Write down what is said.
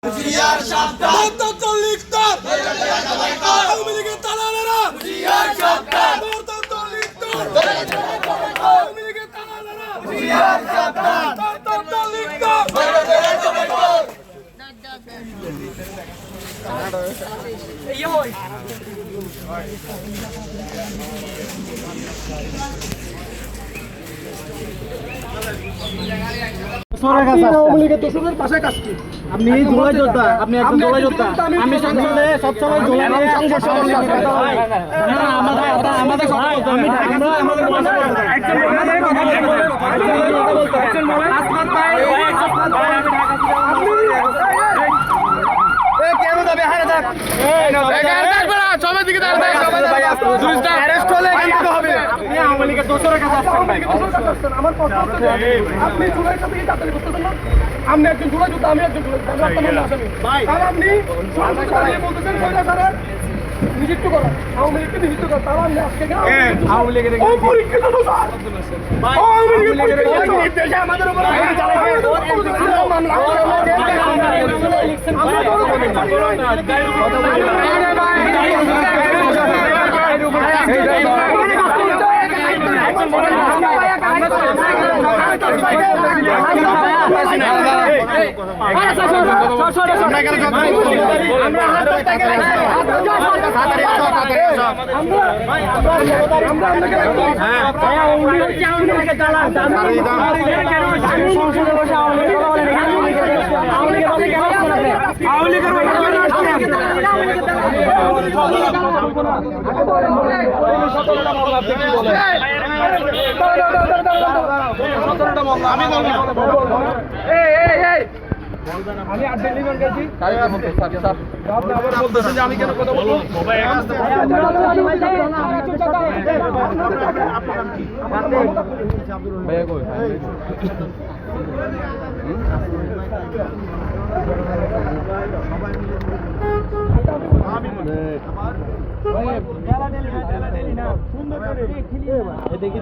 হুঁশিয়ার সাবধান গণতন্ত্র লিখতার আওয়ামী লীগের দালালেরা হুঁশিয়ার সাবধান গণতন্ত্র লিখতার আওয়ামী লীগের দালালেরা হুঁশিয়ার সাবধান গণতন্ত্র লিখতার আপনি জোলাই যোদ্ধা, আপনি একজন জোলাই যোদ্ধা। আমি সংসদে সবসময় জোলাই আপনি একজন জুলাই যোদ্ধা, আমি একজন আপনি বলতেছেন নিযুক্ত করেন আওয়ামী লীগকে নিযুক্ত করেন তারা আপনি আজকে আওয়ামী লীগের অপরীক্ষিত আওয়ামী লীগের নির্দেশে আমাদের উপর আমি আর ডেলিভার গেছি আপনি আবার বলতেছেন যে আমি কেন কথা বলবো দেখি